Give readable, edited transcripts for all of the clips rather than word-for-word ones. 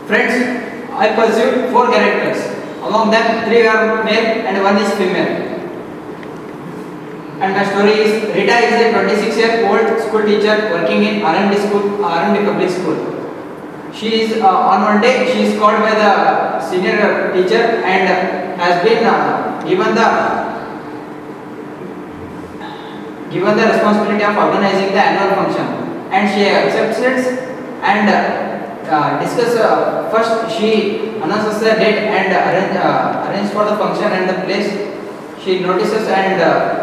Friends, I pursued 4 characters. Among them, 3 are male and 1 is female. And my story is Rita is a 26-year-old school teacher working in RMD school, RMD public school. She is on one day she is called by the senior teacher and has been given the responsibility of organizing the annual function, and she accepts it and discuss first she announces the date and arrange for the function and the place. She notices and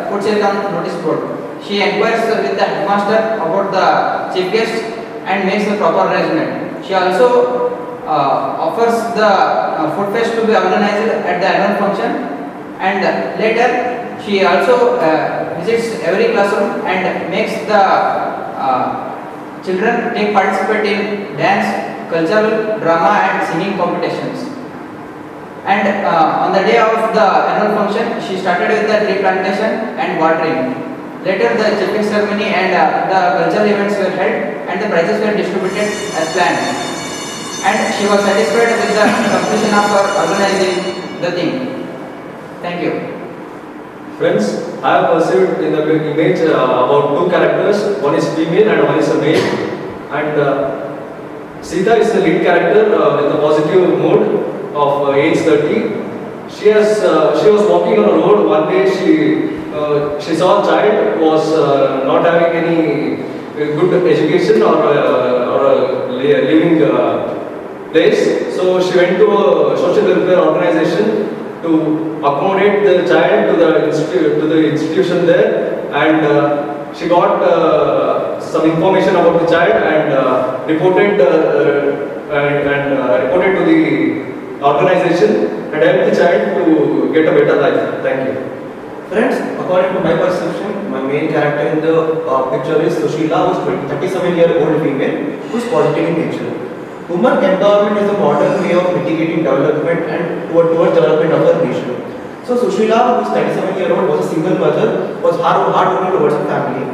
puts it on notice board. She inquires with the headmaster about the chief guest and makes the proper arrangement. She also offers the food fest to be organized at the annual function, and later she also visits every classroom and makes the children take participate in dance, cultural, drama and singing competitions. And on the day of the annual function, she started with the tree plantation and watering. Later, the chiefing ceremony and the cultural events were held, and the prizes were distributed as planned. And she was satisfied with the completion of her organizing the thing. Thank you. Friends, I have perceived in the image about 2 characters. One is female and one is a male. And Sita is the lead character with a positive mood of age 30. She was walking on a road. One day she saw a child who was not having any good education or a living place. So she went to a social welfare organization to accommodate the child to the institution there, and she got some information about the child and reported to the organization and help the child to get a better life. Thank you. Friends, according to my perception, my main character in the picture is Sushila, who is 37-year-old female, who is positive in nature. Women empowerment is a modern way of mitigating development and towards development of our nation. So Sushila, who is 37-year-old, was a single mother, was hardworking towards her family.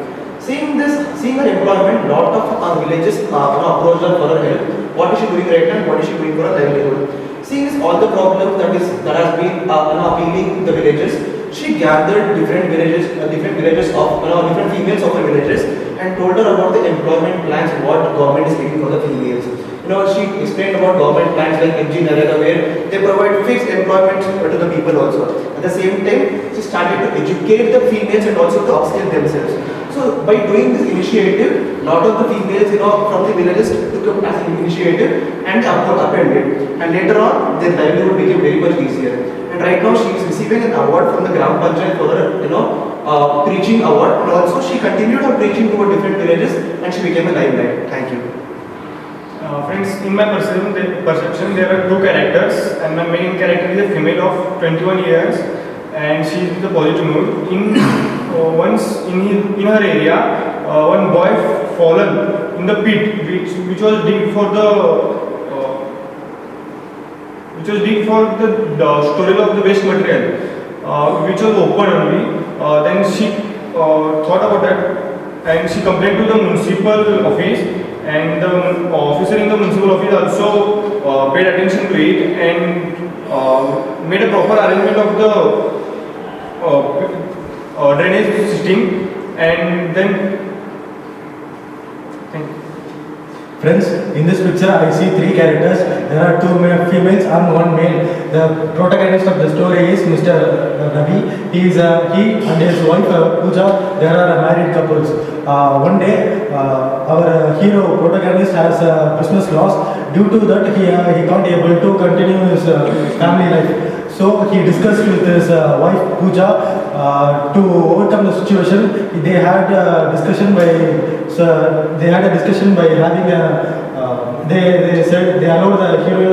Seeing her employment, lot of villages approached her for her help. What is she doing right now? And what is she doing for her livelihood? Seeing all the problems that has been appealing the villages, she gathered different villages of different females of her villages and told her about the employment plans what government is giving for the females. She explained about government plans like MG Narega, where they provide fixed employment to the people also. At the same time, she started to educate the females and also to upskill themselves. So by doing this initiative, lot of the females from the villages took up as an initiative and upheld it. And later on, their livelihood became very much easier. And right now, she is receiving an award from the Gram Panchayat for her preaching award. And also, she continued her preaching to different villages and she became a limelight. Thank you. Friends, in my perception, there are 2 characters, and my main character is a female of 21 years, and she is in the positive mood. Once in her area, one boy fallen in the pit, which was dig for the storage of the waste material, which was open only. Then she thought about that, and she complained to the municipal office. And the officer in the municipal office also paid attention to it and made a proper arrangement of the drainage system, and then Friends, in this picture I see 3 characters. There are 2 females and 1 male. The protagonist of the story is Mr. Ravi. He and his wife Pooja, they are married couples. One day, our hero protagonist has a business loss. Due to that, he can't able to continue his family life. So he discussed with his wife Pooja to overcome the situation. They had a discussion by having a. They said they allowed the hero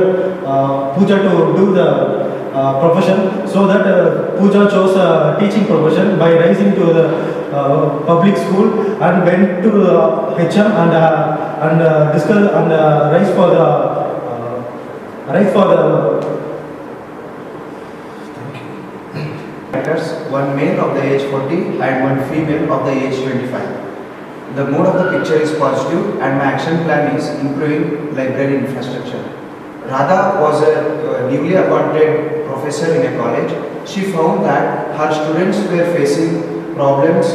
Pooja to do the profession, so that Pooja chose a teaching profession by rising to the public school and went to HM and discuss and rise for the One male of the age 40 and one female of the age 25. The mood of the picture is positive and my action plan is improving library infrastructure. Radha was a newly appointed professor in a college. She found that her students were facing problems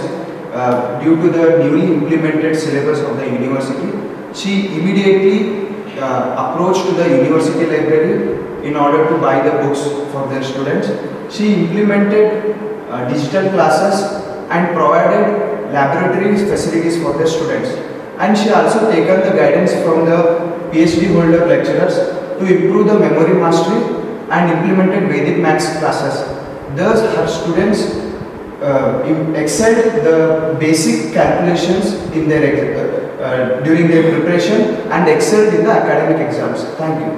due to the newly implemented syllabus of the university. She immediately approached to the university library in order to buy the books for their students. She implemented digital classes and provided laboratory facilities for the students. And she also taken the guidance from the PhD holder lecturers to improve the memory mastery and implemented Vedic maths classes. Thus, her students excelled the basic calculations in their during their preparation and excelled in the academic exams. Thank you.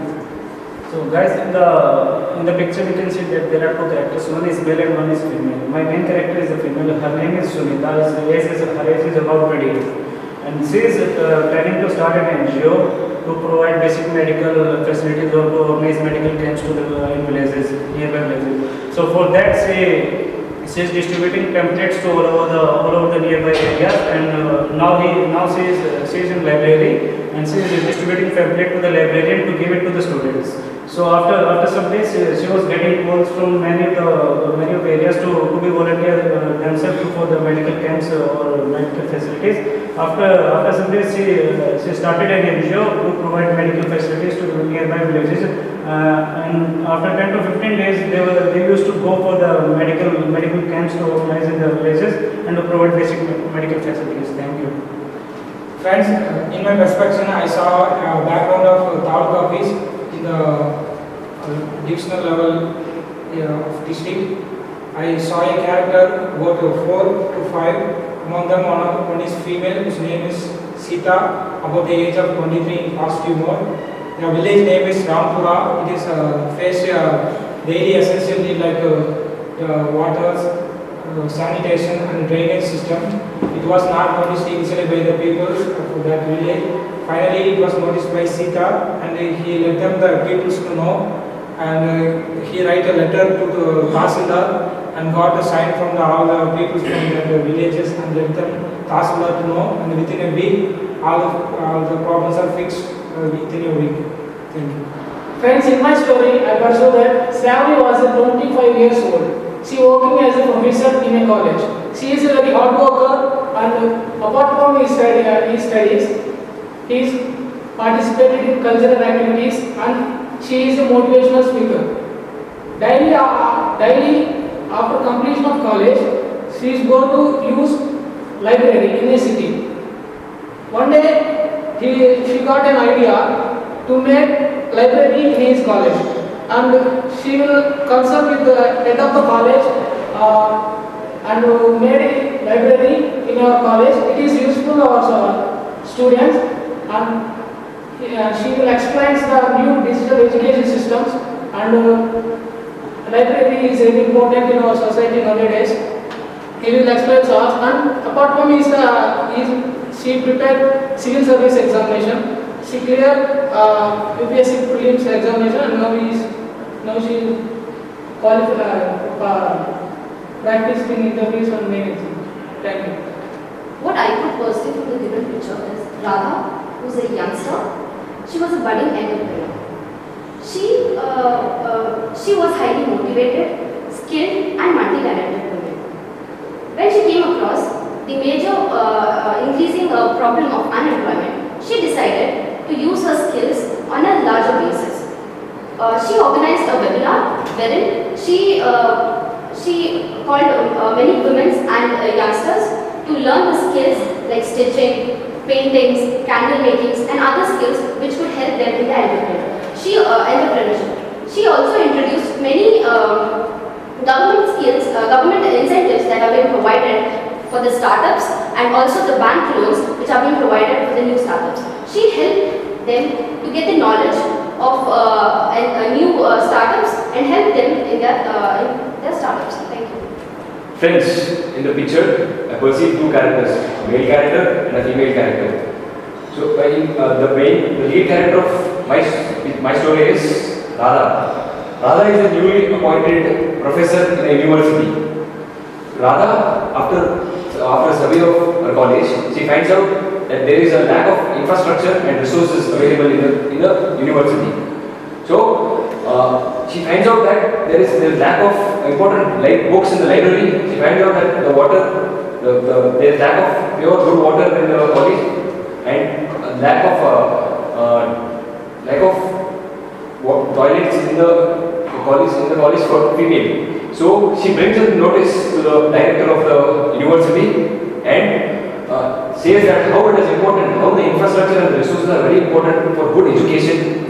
So guys, in the picture we can see that there are two characters. One is male and one is female. My main character is a female. Her name is Sunita. Her age is about 20 years, and she is planning to start an NGO to provide basic medical facilities or to organize medical camps to the villages, nearby villages. So for that, she is distributing pamphlets to all over the nearby areas, and now she is in library, and she is distributing pamphlet to the librarian to give it to the students. So after some days, she was getting calls from many of the areas to be volunteer themselves for the medical camps or medical facilities. After some days, she started an NGO to provide medical facilities to nearby villages. And after 10 to 15 days, they used to go for the medical camps to organize in the villages and to provide basic medical facilities. Thank you. Friends, in my perspective, I saw a background of Taluk office in the divisional level of district. I saw a character about 4 to 5. Among them, one is female, whose name is Sita, about the age of 23 in positive mode. The village name is Rampura. It is faced daily essential need like water, sanitation and drainage system. It was not noticed initially by the people of that village. Finally, it was noticed by Sita, and he let them the peoples to know. And he write a letter to the Tahsildar and got a sign from all the people from the villages and let them Tahsildar to know. And within a week, all the problems are fixed within a week. Thank you. Friends, in my story, I pursue that Savali was 25 years old. She working as a professor in a college. She is a very hard worker, and apart from his studies, he is participated in cultural activities, and she is a motivational speaker. Daily after completion of college, she is going to use library in a city. One day, she got an idea to make library in his college, and she will consult with the head of the college and made a library in our college. It is useful for our students, and she will explain the new digital education systems, and library is very important in our society nowadays. He will explain to us, and apart from she prepared civil service examination. She cleared UPSC prelims examination, and now she is qualified practiced in interviews and many things. Thank you. What I could perceive from the given picture is Radha, who is a youngster. She was a budding entrepreneur. She was highly motivated, skilled, and multi-talented woman. When she came across the major increasing problem of unemployment, she decided to use her skills on a larger basis. She organized a webinar wherein she called many women and youngsters to learn the skills like stitching, paintings, candle makings, and other skills which could help them in their entrepreneurship. She also introduced many government incentives that are being provided for the startups, and also the bank loans which are being provided for the new startups. She helped them to get the knowledge of new startups and help them in their startups. Thank you. Friends, in the picture, I perceive two characters, a male character and a female character. So, the lead character of my story is Radha. Radha is a newly appointed professor in a university. Radha, after a survey of her college, she finds out that there is a lack of infrastructure and resources available in the university. So she finds out that there is lack of important books in the library. She finds out that the water, there is lack of pure good water in the college, and lack of toilets in the college for female. So she brings a notice to the director of the university and says that how it is important, how the infrastructure and the resources are very important for good education,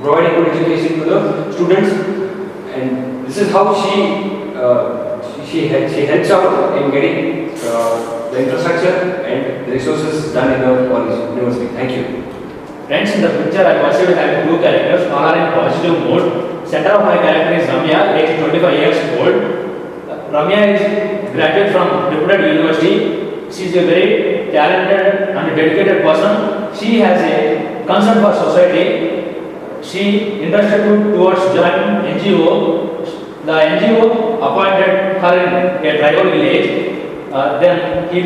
providing good education to the students, and this is how she helps out in getting the infrastructure and the resources done in the college university. Thank you. Friends, in the picture I perceived having two characters, all are in positive mode. Center of my character is Ramya, age 25 years old. Ramya is graduate from reputed university. She is a very talented and dedicated person. She has a concern for society. She interested towards joining NGO. The NGO appointed her in a tribal village. Then she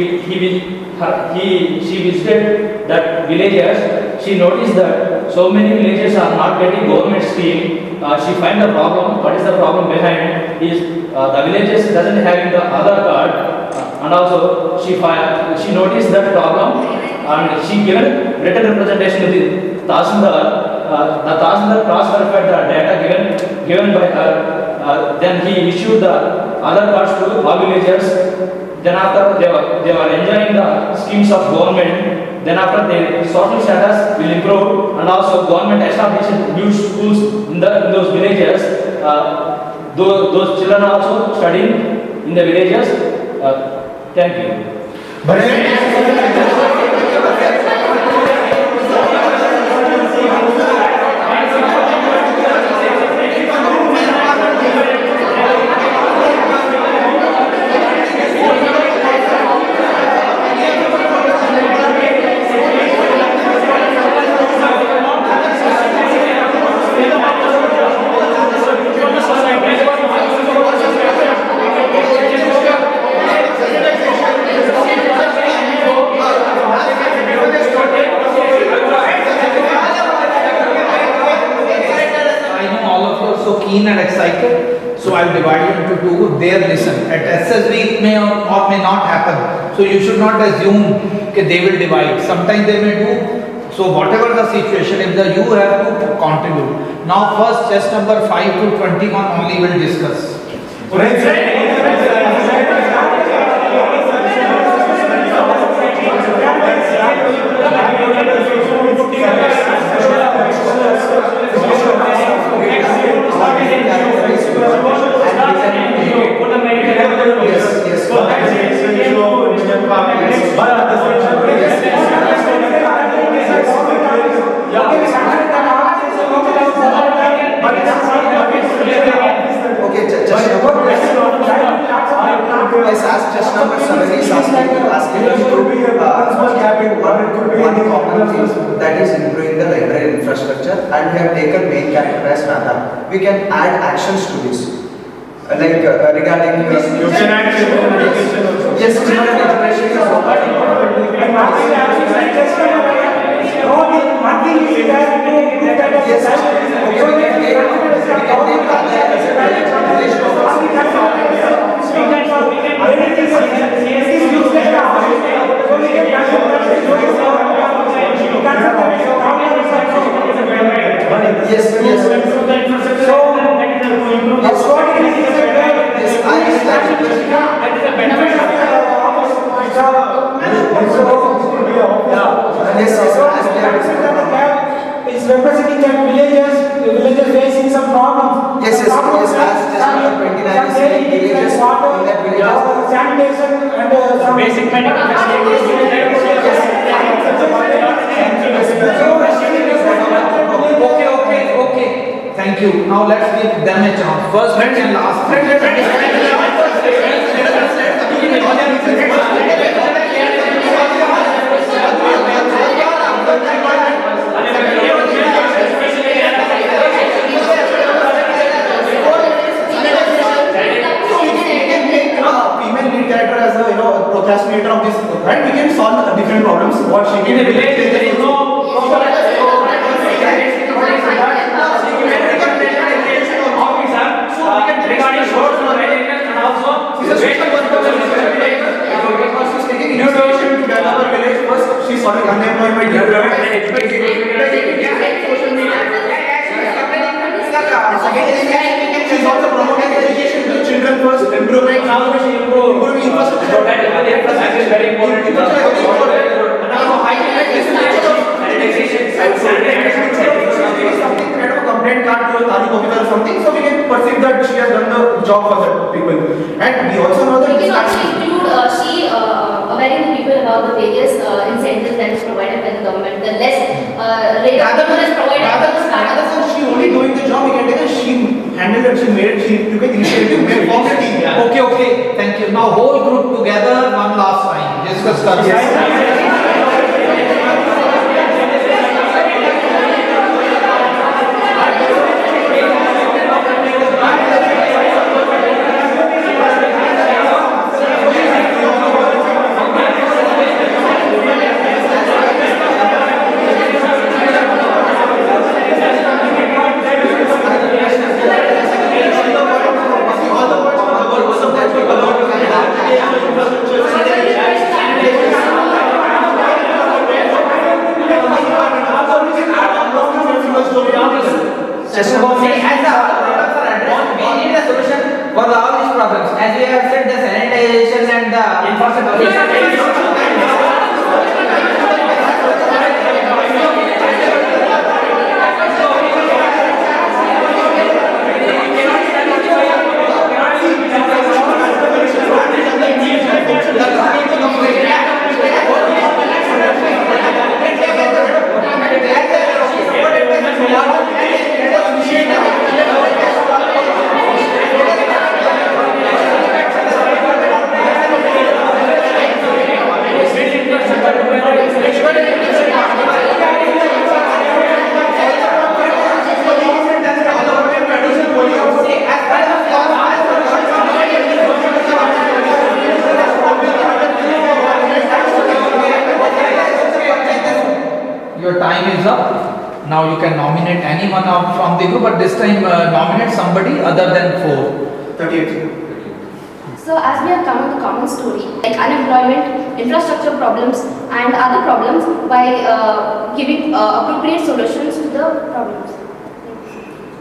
visited that villages. She noticed that so many villages are not getting government scheme. She find the problem. What is the problem behind? Is the villages doesn't having the Aadhaar card, and also she noticed that problem, and she given written representation to the Tahsildar. The Tahsildar cross-verified the data given by her. Then he issued the Aadhaar cards to all villagers. Then after they were enjoying the schemes of government. Then after their social status will improve, and also government established new schools in those villages. Those children are also studying in the villages. Thank you. Keen and excited, so I'll divide you into two. There, listen. At SSB, it may or may not happen. So you should not assume that they will divide. Sometimes they may do. So whatever the situation, if you have to contribute. Now, first, chest number 5 to 21 only will discuss. Yes, as just number 7 is asking one common thing, that is improving the library infrastructure, and we have taken main character as Radha. We can add actions to this. Regarding yes, children education is is representing that villages facing some problems. Yes, as just 29 is saying villages in that villages. Sanitation and some basic medical facilities. Okay. Thank you. Now let's give them a chance. First friend and last friend. Procrastinator of this, right? We can solve different problems. What she In a village, there is no proper now we should improve. Improving infrastructure. So that infrastructure is very important. And also highlight this something kind of a complaint card to a taluk officer or something, so we can perceive that she has done the job for the people. And we also know that We can also include she awareing the people about the various incentives that is provided by the government. The less rate of rather income is provided by the rather startup. than she only doing the job, we can take a she handled it, she made it, she took an initiative, made formed a team. Okay, thank you. Now whole group together one last time. Discuss we need a solution for all these problems. As we have said, the sanitization and the infrastructure. Your time is up. Now you can nominate anyone out from the group, but this time nominate somebody other than 4. 38. So as we have come to the common story, like unemployment, infrastructure problems and other problems by giving appropriate solutions to the problems.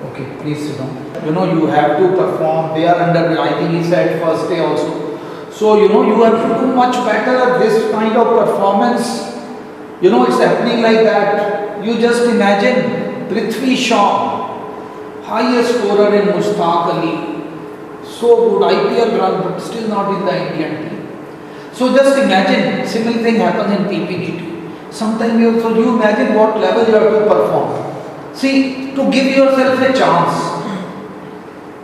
Okay, please sit down. You know, you have to perform. They are under, I think he said first day also. So, you know, you have to do much better this kind of performance. You know, it's happening like that. You just imagine Prithvi Shaw, highest scorer in Mushtaq Ali. So good IPL run, but still not in the Indian team. So just imagine, similar thing happens in PPDT. Sometimes you imagine what level you have to perform. See, to give yourself a chance.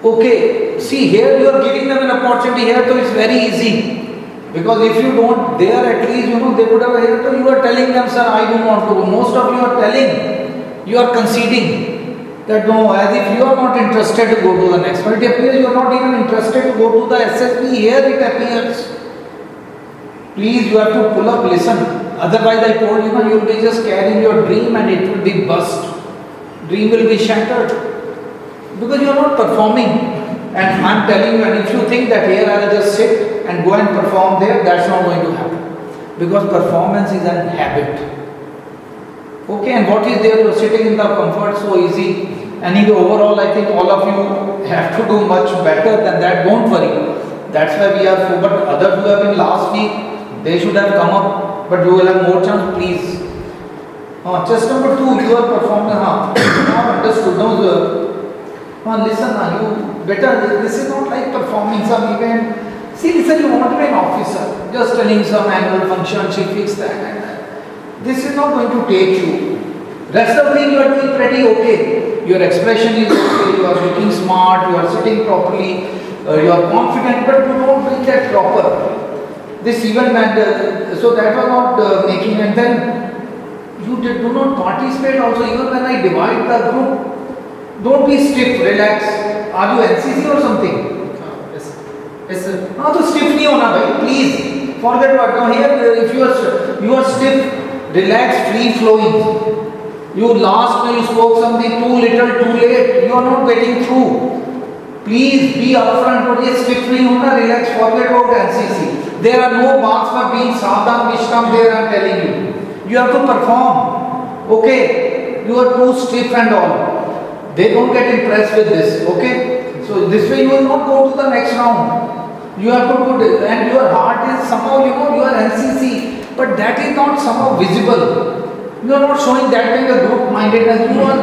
Okay, see here you are giving them an opportunity here, so it's very easy. Because if you don't, there at least, you know, they would have heard, so you are telling them, sir, I don't want to go. Most of you are telling, you are conceding that no, as if you are not interested to go to the next one. It appears you are not even interested to go to the SSB. Here it appears. Please, you have to pull up, listen. Otherwise, I told you, you will be just carrying your dream and it will be bust. Dream will be shattered. Because you are not performing. And I am telling you, and if you think that here I will just sit and go and perform there, that's not going to happen. Because performance is an habit. Okay, and what is there? You are sitting in the comfort so easy. Anyway, overall, I think all of you have to do much better than that. Don't worry. That's why we are full. But others who have been last week, they should have come up. But you will have more chance, please. Just number 2, you are performing. Now understood. Listen, you better. This is not like performing some event. See, listen, you want to be an officer. Just telling some annual function, she fixed that and that. This is not going to take you. Rest of the thing you are doing pretty okay. Your expression is okay, you are looking smart, you are sitting properly, you are confident, but you don't bring that proper. This event man, so that was not making, and then you do not participate also, even when I divide the group. Don't be stiff, relax. Are you NCC or something? Yes, sir. No, to stiff nahi hona bhai, please. Forget what. Now here, if you are stiff, relax, free flowing. You last when you spoke something too little, too late. You are not getting through. Please be upfront. Don't be stiff nahi hona, relax. Forget about NCC. There are no marks for being sadhan vishram there. I am telling you. You have to perform. Okay. You are too stiff and all. They don't get impressed with this, okay? So this way you will not go to the next round. You have to do it, and your heart is somehow, you know, you are NCC, but that is not somehow visible. You are not showing that kind of group mindedness. You are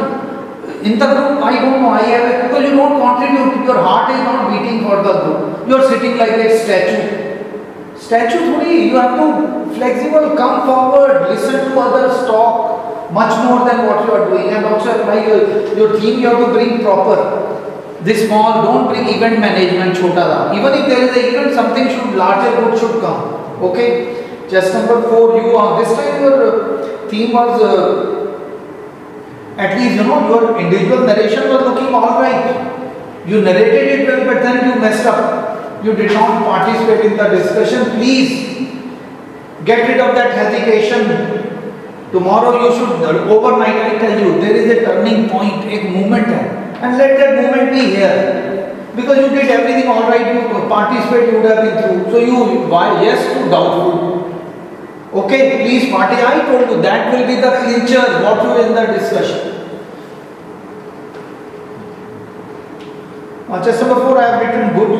in the group, I don't know, I have it, because you don't contribute, your heart is not beating for the group. You are sitting like a statue. Statue thodi, you have to flexible, come forward, listen to others talk much more than what you are doing. And also apply your theme, you have to bring proper. This small, don't bring event management, chota da. Even if there is an event, something should, larger good should come. Okay? Just number 4, you are, this time your theme was, at least, you know, your individual narration was looking alright. You narrated it well, but then you messed up. You did not participate in the discussion. Please, get rid of that hesitation. Tomorrow you should, overnight I tell you, there is a turning point, a movement hai. And let that movement be here. Because you did everything alright, you participate, you would have been through. So you, why, yes to doubtful. Okay, please party. I told you that will be the clincher, what you in the discussion. Just number 4, I have written good.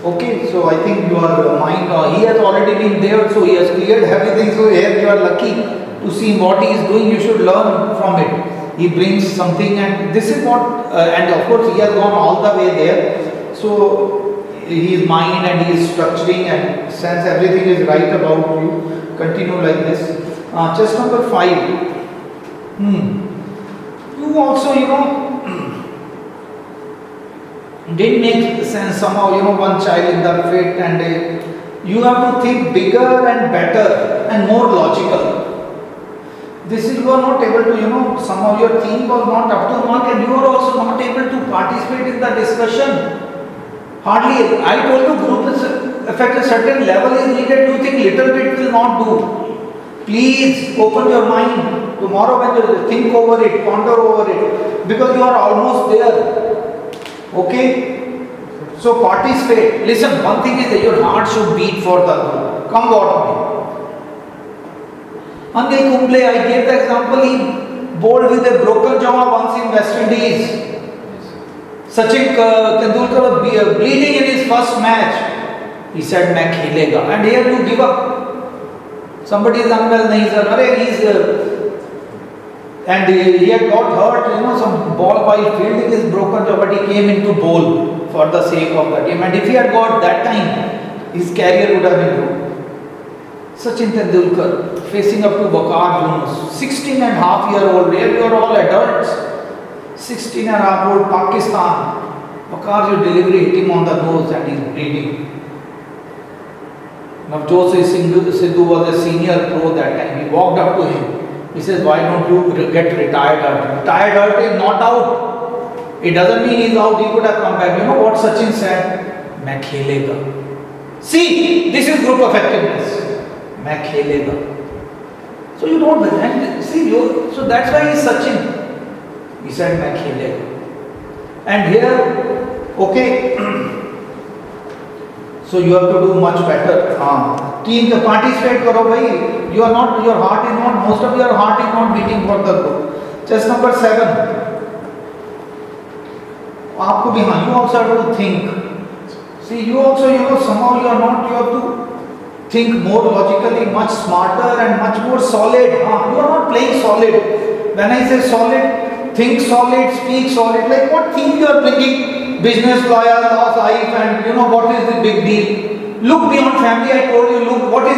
Okay, so I think your mind, he has already been there, so he has cleared everything. So here you are lucky to see what he is doing. You should learn from it. He brings something, and this is what, and of course he has gone all the way there. So his mind and he is structuring, and since everything is right about you, continue like this. Just number 5. You also, you know, didn't make sense somehow, you know, one child in the fit, and you have to think bigger and better and more logical. This is, you are not able to, you know, somehow your theme was not up to mark, and you are also not able to participate in the discussion. Hardly, I told you group is effect a certain level is needed. You think little bit will not do. Please open your mind. Tomorrow when you think over it, ponder over it, because you are almost there. Okay? So participate. Listen, one thing is that your heart should beat for the group. Come what may. Anil Kumble, I gave the example, he bowled with a broken jaw once in West Indies. Sachin Tendulkar was bleeding in his first match. He said, "Main khelega." And here you give up. Somebody is unwell, nahi sir. And he had got hurt, you know, some ball while fielding his broken jaw, but he came into bowl for the sake of the game. And if he had got that time, his career would have been ruined. Sachin Tendulkar facing up to Waqar Yunus, 16.5-year-old, where you are all adults. 16.5-year-old Pakistan. Waqar's delivery hit him on the nose and he's bleeding. Navjot Singh Sidhu was a senior pro that time. He walked up to him. He says, "Why don't you get retired hurt?" Retired hurt is not out. It doesn't mean he's out, he could have come back. You know what Sachin said? "Main khelega." See, this is group effectiveness. "Main khelega." So you don't, and see, so that's why he's Sachin. He said, "Main khelega." And here, okay, so you have to do much better. Team ka participate karo bhai. You are not, your heart is not, most of your heart is not beating for the group. Just number 7. आपको भी, हाँ, you also have to think. See, you also, you know, somehow you are not, you have to think more logically, much smarter and much more solid. You are not playing solid. When I say solid, think solid, speak solid. Like what theme you are bringing? Business, lawyer, law, life, and you know what is the big deal? Look beyond family. I told you, look what is